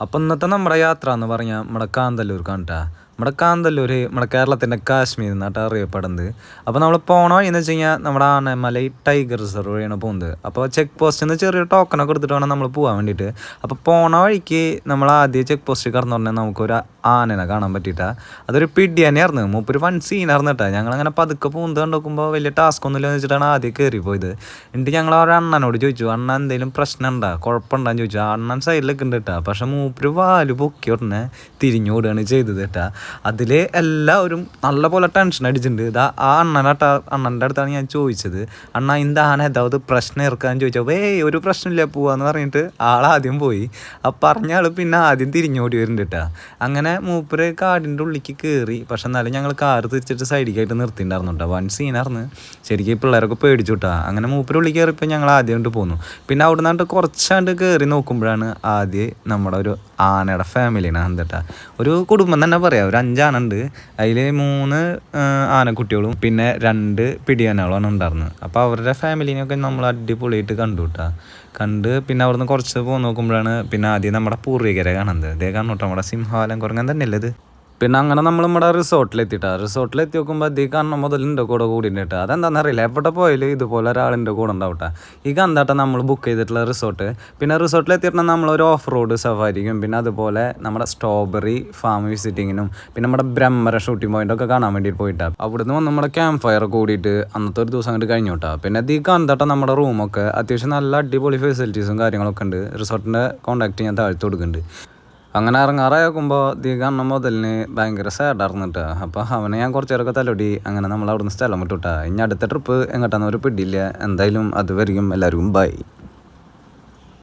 അപ്പം ഇന്നത്തെ നമ്മുടെ യാത്ര എന്ന് പറഞ്ഞാൽ നമ്മുടെ കാന്തല്ലൂർക്കാണ് കേട്ടോ. നമ്മുടെ കാന്തല്ലൂർ നമ്മുടെ കേരളത്തിൻ്റെ കാശ്മീർ എന്നായിട്ട് അറിയപ്പെടുന്നത്. അപ്പോൾ നമ്മൾ പോണ വഴിയെന്ന് വെച്ച് കഴിഞ്ഞാൽ നമ്മുടെ ആനമലൈ ടൈഗർ റിസർവ് വഴിയാണ് പോകുന്നത്. അപ്പോൾ ചെക്ക് പോസ്റ്റിൽ നിന്ന് ചെറിയൊരു ടോക്കണൊക്കെ എടുത്തിട്ട് വേണം നമ്മൾ പോകാൻ വേണ്ടിയിട്ട്. അപ്പോൾ പോണ വഴിക്ക് നമ്മൾ ആദ്യം ചെക്ക് പോസ്റ്റിൽ കടന്നു പറഞ്ഞാൽ നമുക്കൊരു ആനനെ കാണാൻ പറ്റിയിട്ടാ. അതൊരു പിടി തന്നെയായിരുന്നു. മൂപ്പൊരു വൺ സീനായിരുന്നു കേട്ടോ. ഞങ്ങളങ്ങനെ പതുക്കെ പോകുന്നത് കണ്ട് നോക്കുമ്പോൾ വലിയ ടാസ്ക് ഒന്നുമില്ല എന്ന് വെച്ചിട്ടാണ് ആദ്യം കയറി പോയത്. എന്നിട്ട് ഞങ്ങൾ ഒരു അണ്ണനോട് ചോദിച്ചു, അണ്ണൻ എന്തെങ്കിലും പ്രശ്നം ഉണ്ടോ, കുഴപ്പമുണ്ടാന്ന് ചോദിച്ചു. അണ്ണൻ സൈഡിലൊക്കെ ഉണ്ട് കേട്ടോ. പക്ഷെ മൂപ്പര് വാല് പൊക്കി ഉടനെ തിരിഞ്ഞോടുകയാണ് ചെയ്തത് കേട്ടോ. അതിൽ എല്ലാവരും നല്ല പോലെ ടെൻഷൻ അടിച്ചിട്ടുണ്ട്. ഇതാ ആ അണ്ണൻ്റെ അടുത്താണ് ഞാൻ ചോദിച്ചത്, അണ്ണ ഇന്ത ആന ഏതാവത് പ്രശ്നം ഇറക്കാന്ന് ചോദിച്ചാൽ ഒരു പ്രശ്നമില്ല പോവാന്ന് പറഞ്ഞിട്ട് ആളാദ്യം പോയി. ആ പറഞ്ഞ ആൾ പിന്നെ ആദ്യം തിരിഞ്ഞോടി വരുന്നുണ്ട് കേട്ടോ. അങ്ങനെ മൂപ്പര് കാടിൻ്റെ ഉള്ളിലേക്ക് കയറി. പക്ഷെ എന്നാലും ഞങ്ങൾ കാറ് തിരിച്ചിട്ട് സൈഡിലേക്കായിട്ട് നിർത്തിയിട്ടുണ്ടായിരുന്നു കേട്ടോ. വൺ സീനായിരുന്നു ശരിക്കും. പിള്ളേരൊക്കെ പേടിച്ചു കേട്ടോ. അങ്ങനെ മൂപ്പര് ഉള്ളിൽ കയറിയപ്പോൾ ഞങ്ങൾ ആദ്യമായിട്ട് പോന്നു. പിന്നെ അവിടെ നിന്നിട്ട് കുറച്ചാണ്ട് കയറി നോക്കുമ്പോഴാണ് ആദ്യം നമ്മുടെ ഒരു ആനയുടെ ഫാമിലിയാണ് കേട്ടോ. ഒരു കുടുംബം തന്നെ പറയാം. ഒരു 5 ആന ഉണ്ട്. അതിൽ 3 ആനക്കുട്ടികളും പിന്നെ 2 പിടിയാനകളാണ് ഉണ്ടായിരുന്നത്. അപ്പോൾ അവരുടെ ഫാമിലിനെയൊക്കെ നമ്മൾ അടിപൊളിയായിട്ട് കണ്ടു കേട്ടോ. കണ്ട് പിന്നെ അവിടുന്ന് കുറച്ച് പോകാൻ നോക്കുമ്പോഴാണ് പിന്നെ ആദ്യം നമ്മുടെ പൂർവികരെ കാണുന്നത്. അതേ കാണും കേട്ടോ, നമ്മുടെ സിംഹാലം കുരങ്ങൻ തന്നെയല്ലേ ഇത്. പിന്നെ അങ്ങനെ നമ്മൾ നമ്മുടെ റിസോർട്ടിലെത്തി നോക്കുമ്പോൾ ഈ കാണുന്ന മുതലിൻ്റെ കൂടെ കൂടിയിട്ട് അതെന്താണെന്ന് അറിയില്ല. എവിടെ പോയാലും ഇതുപോലെ ഒരാളിൻ്റെ കൂടെ ഉണ്ടാവട്ടെ. ഈ കണ്ടാട്ടെ നമ്മൾ ബുക്ക് ചെയ്തിട്ടുള്ള റിസോർട്ട്. പിന്നെ റിസോർട്ടിലെത്തിയിട്ട് നമ്മളൊരു ഓഫ് റോഡ് സഫാരിക്കും പിന്നെ അതുപോലെ നമ്മുടെ സ്ട്രോബെറി ഫാം വിസിറ്റിങ്ങിനും പിന്നെ നമ്മുടെ ബ്രഹ്മര ഷൂട്ടിംഗ് പോയിൻ്റൊക്കെ കാണാൻ വേണ്ടിയിട്ട് പോയിട്ടാണ്. അവിടുന്ന് വന്ന് നമ്മുടെ ക്യാമ്പ് ഫയർ കൂടിയിട്ട് അന്നത്തെ ഒരു ദിവസം അങ്ങോട്ട് കഴിഞ്ഞു കേട്ടോ. പിന്നെ ഈ കണ്ടാട്ടെ നമ്മുടെ റൂമൊക്കെ അത്യാവശ്യം നല്ല അടിപൊളി ഫെസിലിറ്റീസും കാര്യങ്ങളൊക്കെ ഉണ്ട്. റിസോർട്ടിൻ്റെ കോൺടാക്റ്റ് ഞാൻ താഴ്ത്തു കൊടുക്കുന്നുണ്ട്. അങ്ങനെ ഇറങ്ങാറായാക്കുമ്പോൾ കാണുന്ന മുതലിന് ഭയങ്കര സാഡായിരുന്നു കേട്ടോ. അപ്പോൾ അവനെ ഞാൻ കുറച്ച് നേരമൊക്കെ തലോടി. അങ്ങനെ നമ്മൾ അവിടുന്ന് സ്ഥലം വിട്ടു കേട്ടോ. ഇനി അടുത്ത ട്രിപ്പ് എങ്ങോട്ടാന്ന് ഒരു പിടിയില്ല. എന്തായാലും അത് വരികയും എല്ലാവർക്കും ബൈ.